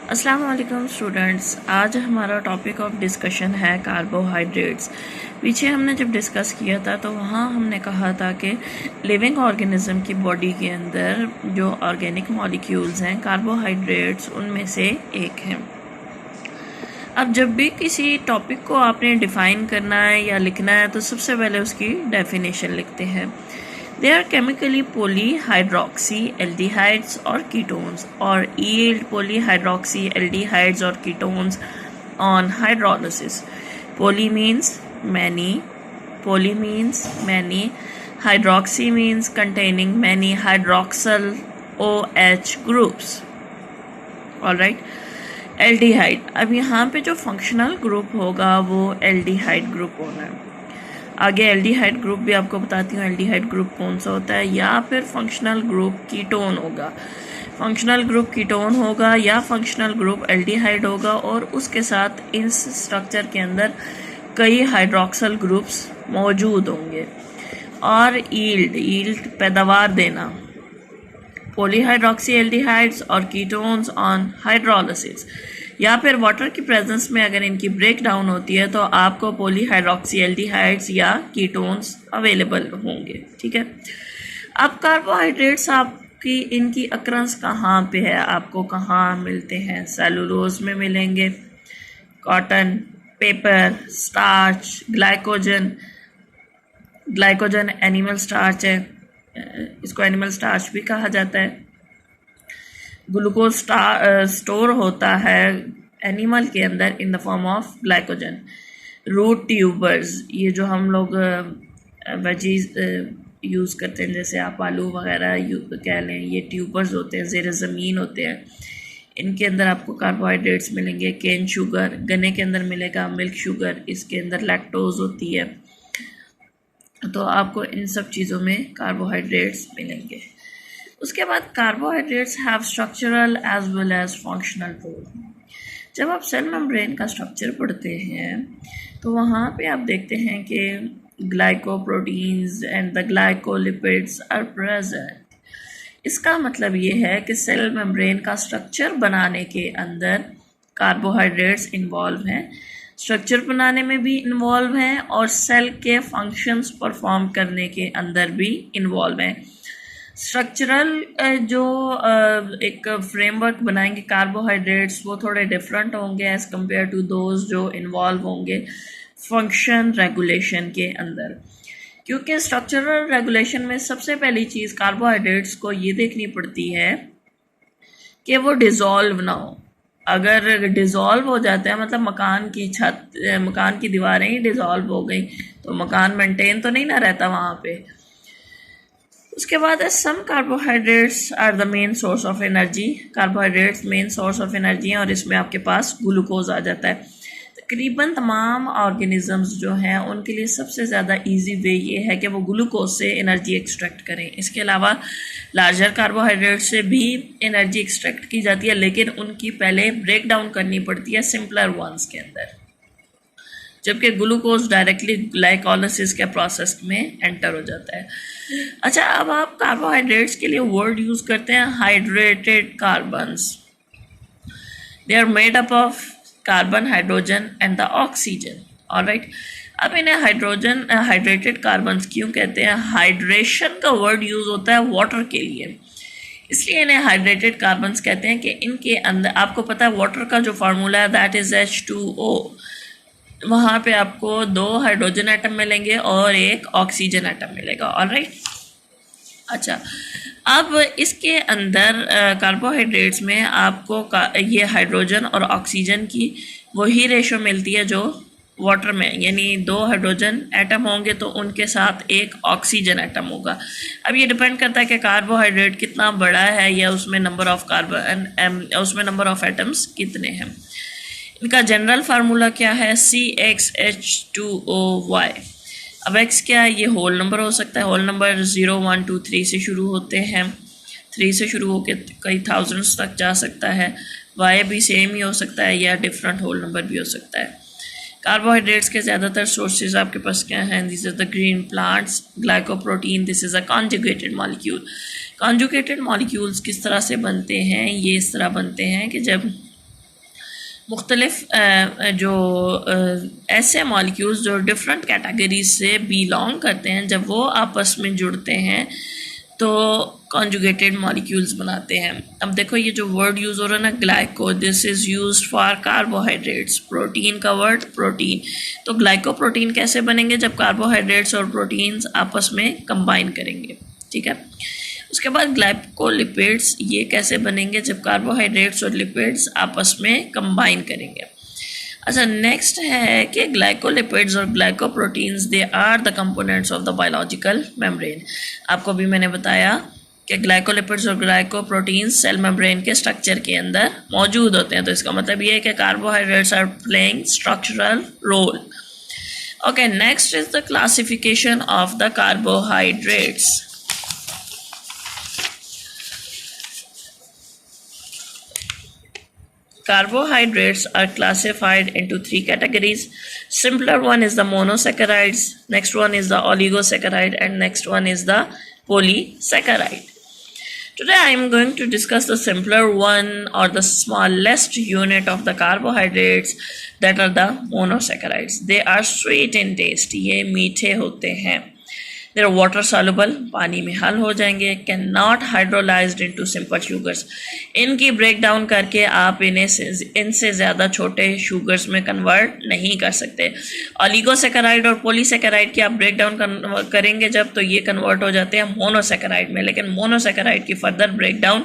अस्सलाम वालेकुम स्टूडेंट्स। आज हमारा टॉपिक ऑफ डिस्कशन है कार्बोहाइड्रेट्स। पीछे हमने जब डिस्कस किया था तो वहाँ हमने कहा था कि लिविंग ऑर्गेनिज्म की बॉडी के अंदर जो ऑर्गेनिक मॉलिक्यूल्स हैं कार्बोहाइड्रेट्स उनमें से एक हैं। अब जब भी किसी टॉपिक को आपने डिफ़ाइन करना है या लिखना है तो सबसे पहले उसकी डेफिनेशन लिखते हैं। They are chemically polyhydroxyaldehydes or ketones or yield polyhydroxyaldehydes or ketones on hydrolysis. Poly means many, hydroxy means containing many hydroxyl OH groups. Alright. Aldehyde, अब यहाँ पे जो फंक्शनल ग्रुप होगा वो एल्डिहाइड ग्रुप होना है। आगे एल्डिहाइड ग्रुप भी आपको बताती हूँ एल्डिहाइड ग्रुप कौन सा होता है, या फिर फंक्शनल ग्रुप कीटोन होगा। फंक्शनल ग्रुप कीटोन होगा या फंक्शनल ग्रुप एल्डिहाइड होगा और उसके साथ इस स्ट्रक्चर के अंदर कई हाइड्रोक्सल ग्रुप्स मौजूद होंगे। और यील्ड पैदावार देना, पॉलीहाइड्रोक्सीएल्डिहाइड्स और कीटोन्स ऑन हाइड्रोलिसिस, या फिर वाटर की प्रेजेंस में अगर इनकी ब्रेक डाउन होती है तो आपको पॉलीहाइड्रोक्सीएल्डिहाइड्स या कीटोन्स अवेलेबल होंगे। ठीक है। अब कार्बोहाइड्रेट्स आपकी इनकी अक्रंस कहाँ पे है, आपको कहाँ मिलते हैं? सेलुलोज में मिलेंगे, cotton, paper, starch, glycogen animal starch है, इसको एनिमल स्टार्च भी कहा जाता है। ग्लूकोज स्टोर होता है एनिमल के अंदर in the form of glycogen. Root tubers, ये जो हम लोग वेजीज यूज़ करते हैं, जैसे आप आलू वगैरह कह लें, ये ट्यूबर्स होते हैं, ज़ेर ज़मीन होते हैं, इनके अंदर आपको कार्बोहाइड्रेट्स मिलेंगे। केन शुगर, गन्ने के अंदर मिलेगा मिल्क शुगर, इसके अंदर लैक्टोज होती है, तो आपको इन सब चीज़ों में कार्बोहाइड्रेट्स मिलेंगे। उसके बाद carbohydrates have structural as well as functional role. जब आप सेल मेम्ब्रेन का स्ट्रक्चर पढ़ते हैं तो वहाँ पे आप देखते हैं कि glycoproteins and the glycolipids are present. इसका मतलब ये है कि सेल मेम्ब्रेन का स्ट्रक्चर बनाने के अंदर कार्बोहाइड्रेट्स इन्वॉल्व हैं, स्ट्रक्चर बनाने में भी इन्वॉल्व हैं और सेल के फंक्शंस परफॉर्म करने के अंदर भी इन्वॉल्व हैं। स्ट्रक्चरल जो एक फ्रेमवर्क बनाएंगे कार्बोहाइड्रेट्स वो थोड़े डिफरेंट होंगे एज़ कम्पेयर टू दोज जो इन्वॉल्व होंगे फंक्शन रेगुलेशन के अंदर, क्योंकि स्ट्रक्चरल रेगुलेशन में सबसे पहली चीज़ कार्बोहाइड्रेट्स को ये देखनी पड़ती है कि वो डिज़ोल्व ना हो। अगर डिज़ोल्व हो जाता है, मतलब मकान की दीवारें ही डिज़ोल्व हो गई तो मकान मेंटेन तो नहीं ना रहता वहाँ पे। उसके बाद some carbohydrates are the main source of energy. Carbohydrates main source of energy हैं और इसमें आपके पास ग्लूकोज आ जाता है। तकरीबन तमाम ऑर्गेनिजम्स जो हैं उनके लिए सबसे ज़्यादा इजी वे ये है कि वो ग्लूकोज से एनर्जी एक्सट्रैक्ट करें। इसके अलावा लार्जर कार्बोहाइड्रेट से भी एनर्जी एक्सट्रैक्ट की जाती है, लेकिन उनकी पहले ब्रेक डाउन करनी पड़ती है सिंपलर वंस के अंदर, जबकि ग्लूकोज डायरेक्टली ग्लाइकोलिसिस के प्रोसेस में एंटर हो जाता है। अच्छा, अब आप कार्बोहाइड्रेट्स के लिए वर्ड यूज़ करते हैं hydrated carbons. They are made up of carbon, hydrogen and the oxygen. Alright, अब इन्हें हाइड्रेटेड कार्बन्स क्यों कहते हैं? हाइड्रेशन का वर्ड यूज़ होता है वाटर के लिए, इसलिए इन्हें हाइड्रेटेड कार्बन्स कहते हैं कि इनके अंदर आपको पता है वाटर का जो फार्मूला है दैट इज़ H2O। वहाँ पे आपको 2 हाइड्रोजन एटम मिलेंगे और 1 ऑक्सीजन एटम मिलेगा। ऑलराइट, अच्छा, अब इसके अंदर कार्बोहाइड्रेट्स में आपको ये हाइड्रोजन और ऑक्सीजन की वही रेशो मिलती है जो वाटर में, यानी 2 हाइड्रोजन एटम होंगे तो उनके साथ 1 ऑक्सीजन एटम होगा। अब ये डिपेंड करता है कि कार्बोहाइड्रेट कितना बड़ा है या उसमें नंबर ऑफ एटम्स कितने हैं। इनका जनरल फार्मूला क्या है? CxH2OY। अब x क्या है? ये होल नंबर हो सकता है। होल नंबर 0, 1, 2, 3 से शुरू होते हैं, 3 से शुरू होकर कई थाउजेंड्स तक जा सकता है। y भी सेम ही हो सकता है या डिफरेंट होल नंबर भी हो सकता है। कार्बोहाइड्रेट्स के ज़्यादातर सोर्सेज आपके पास क्या हैं? This is the green plants, glycoprotein, this is a conjugated molecule. Conjugated molecules किस तरह से बनते हैं? ये इस तरह बनते हैं कि जब मुख्तलिफ जो ऐसे मॉलिक्यूल्स जो डिफरेंट कैटेगरीज से बिलोंग करते हैं, जब वो आपस में जुड़ते हैं तो कॉन्जुगेटेड मॉलिक्यूल्स बनाते हैं। अब देखो ये जो वर्ड यूज़ हो रहा है ना, glyco, this is used for carbohydrates. Protein का वर्ड प्रोटीन, तो ग्लाइकोप्रोटीन कैसे बनेंगे? जब कार्बोहाइड्रेट्स और प्रोटीन्स आपस में कंबाइन करेंगे, ठीक है। उसके बाद ग्लाइकोलिपिड्स, ये कैसे बनेंगे? जब कार्बोहाइड्रेट्स और लिपिड्स आपस में कंबाइन करेंगे। अच्छा, नेक्स्ट है कि ग्लाइकोलिपिड्स और glycoproteins they are the components of the biological membrane. आपको भी मैंने बताया कि ग्लाइकोलिपिड्स और ग्लाइकोप्रोटीन्स सेल मेम्ब्रेन के स्ट्रक्चर के अंदर मौजूद होते हैं। तो इसका मतलब ये है कि carbohydrates are playing structural role. Okay, next is the classification of the carbohydrates. Carbohydrates are classified into three categories. Simpler one is the monosaccharides, next one is the oligosaccharide, and next one is the polysaccharide. Today I am going to discuss the simpler one or the smallest unit of the carbohydrates, that are the monosaccharides. They are sweet in taste. ये मीठे होते हैं। They are water soluble, पानी में हल हो जाएंगे। Can not hydrolysed into simple sugars, इनकी ब्रेक डाउन करके आप इनसे ज़्यादा छोटे शुगर्स में कन्वर्ट नहीं कर सकते। ऑलिगोसेकेराइड और पॉलीसेकेराइड की आप ब्रेक डाउन करेंगे जब, तो ये कन्वर्ट हो जाते हैं मोनोसेकेराइड में, लेकिन मोनोसेकेराइड की फर्दर ब्रेक डाउन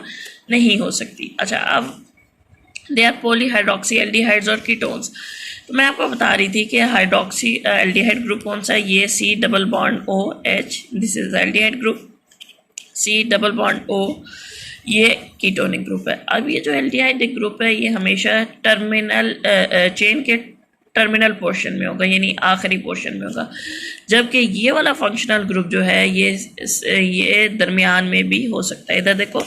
नहीं हो सकती। अच्छा, अब दे आर पॉलीहाइड्रोक्सी एल्डिहाइड्स और कीटोन्स। तो मैं आपको बता रही थी कि हाइड्रोक्सी एल्डिहाइड ग्रुप कौन सा है? ये C double bond O H, this is aldehyde group. C double bond O, ये कीटोनिक ग्रुप है। अब ये जो एल्डिहाइड ग्रुप है ये हमेशा टर्मिनल चेन के टर्मिनल पोर्शन में होगा, यानी आखिरी पोर्शन में होगा, जबकि ये वाला फंक्शनल ग्रुप जो है ये दरमियान में भी हो सकता है। इधर देखो,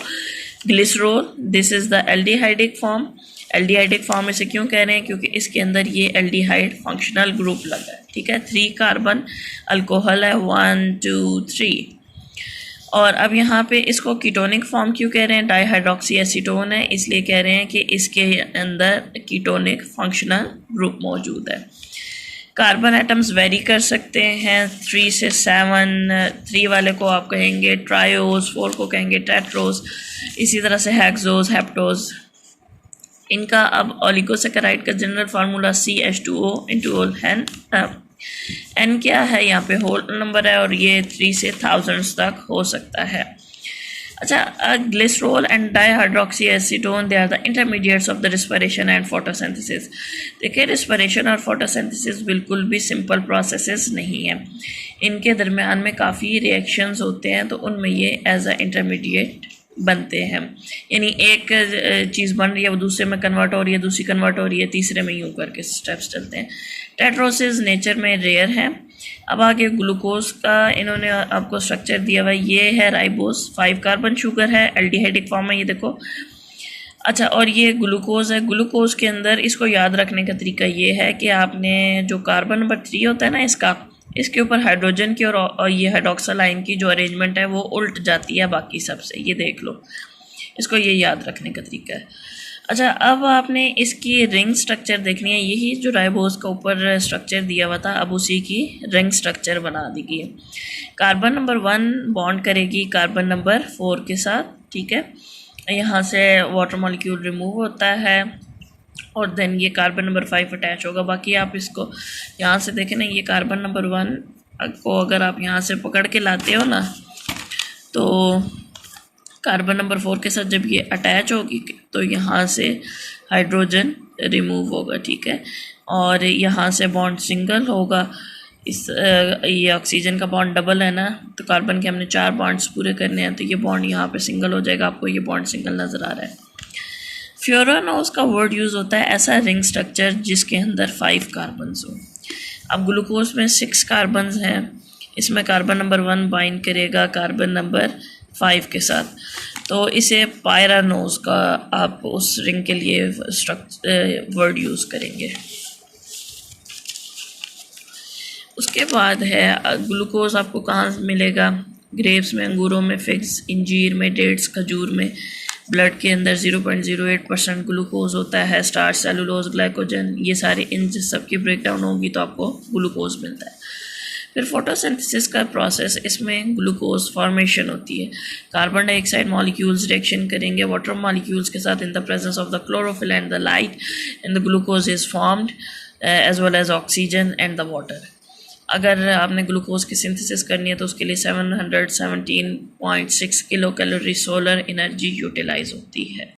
glycerol, this is the aldehydic form. Aldehydic form इसे क्यों कह रहे हैं? क्योंकि इसके अंदर ये एल्डिहाइड फंक्शनल ग्रुप लगा है, ठीक है। 3 कार्बन अल्कोहल है, 1 2 3। और अब यहाँ पे इसको कीटोनिक फॉर्म क्यों कह रहे हैं? डाईहाइड्रोक्सी एसीटोन है, इसलिए कह रहे हैं कि इसके अंदर कीटोनिक फंक्शनल ग्रुप मौजूद है। कार्बन एटम्स वेरी कर सकते हैं 3 से 7। 3 वाले को आप कहेंगे ट्रायोज, 4 को कहेंगे टेट्रोज, इसी तरह से हेक्सोज, हेप्टोज। इनका अब ओलिगोसेकेराइड का general formula CH2O into N क्या है? यहाँ पे होल नंबर है और ये 3 से थाउजेंड्स तक हो सकता है। अच्छा, glycerol and dihydroxy acetone, they are the intermediates of the respiration and photosynthesis. देखिए, रिस्पिरेशन और फोटोसिंथेसिस बिल्कुल भी सिंपल प्रोसेसेस नहीं है, इनके दरमियान में काफ़ी रिएक्शंस होते हैं, तो उनमें ये एज अ इंटरमीडिएट बनते हैं। यानी एक चीज़ बन रही है वो दूसरे में कन्वर्ट हो रही है, दूसरी कन्वर्ट हो रही है, तीसरे में यूँ करके स्टेप्स चलते हैं। टेट्रोसिस नेचर में रेयर है। अब आगे ग्लूकोज का इन्होंने आपको स्ट्रक्चर दिया हुआ है, ये है राइबोस, 5 कार्बन शुगर है, एल्डिहाइडिक फॉर्म है, ये देखो। अच्छा, और ये ग्लूकोज है। ग्लूकोज के अंदर इसको याद रखने का तरीका ये है कि आपने जो कार्बन नंबर 3 होता है ना इसके ऊपर हाइड्रोजन की और ये हाइड्रोक्सिल आयन की जो अरेंजमेंट है वो उल्ट जाती है बाकी सबसे, ये देख लो, इसको ये याद रखने का तरीका है। अच्छा, अब आपने इसकी रिंग स्ट्रक्चर देखनी है। यही जो राइबोस का ऊपर स्ट्रक्चर दिया हुआ था, अब उसी की रिंग स्ट्रक्चर बना दी गई है। कार्बन नंबर 1 बॉन्ड करेगी कार्बन नंबर 4 के साथ, ठीक है। यहाँ से वाटर मॉलिक्यूल रिमूव होता है और देन ये कार्बन नंबर 5 अटैच होगा। बाकी आप इसको यहाँ से देखें ना, ये कार्बन नंबर 1 को अगर आप यहाँ से पकड़ के लाते हो ना, तो कार्बन नंबर 4 के साथ जब ये अटैच होगी तो यहाँ से हाइड्रोजन रिमूव होगा, ठीक है। और यहाँ से बॉन्ड सिंगल होगा। ये ऑक्सीजन का बॉन्ड डबल है ना, तो कार्बन के हमने 4 बॉन्ड्स पूरे करने हैं, तो ये बॉन्ड यहाँ पे सिंगल हो जाएगा। आपको ये बॉन्ड सिंगल नज़र आ रहा है। फ्यूरानोस का वर्ड यूज़ होता है ऐसा रिंग स्ट्रक्चर जिसके अंदर 5 कार्बन्स हो। अब ग्लूकोज में 6 कार्बन्स हैं, इसमें कार्बन नंबर 1 बाइंड करेगा कार्बन नंबर 5 के साथ, तो इसे पायरानोस का आप उस रिंग के लिए वर्ड यूज़ करेंगे। उसके बाद है ग्लूकोज आपको कहाँ मिलेगा? ग्रेप्स में, अंगूरों में, फिग्स, इंजीर में, डेट्स, खजूर में, ब्लड के अंदर 0.08% ग्लूकोज होता है, स्टार्च, सेलुलोज, ग्लाइकोजन, ये सारे इन सब की ब्रेकडाउन होगी तो आपको ग्लूकोज मिलता है। फिर फोटोसिंथेसिस का प्रोसेस, इसमें ग्लूकोज फॉर्मेशन होती है। कार्बन डाइऑक्साइड मॉलिक्यूल्स रिएक्शन करेंगे वाटर मॉलिक्यूल्स के साथ in the presence of the chlorophyll and the light, and the glucose is formed as well as oxygen and the water. अगर आपने glucose की synthesis करनी है तो उसके लिए 717.6 kilo calorie solar energy utilise होती है।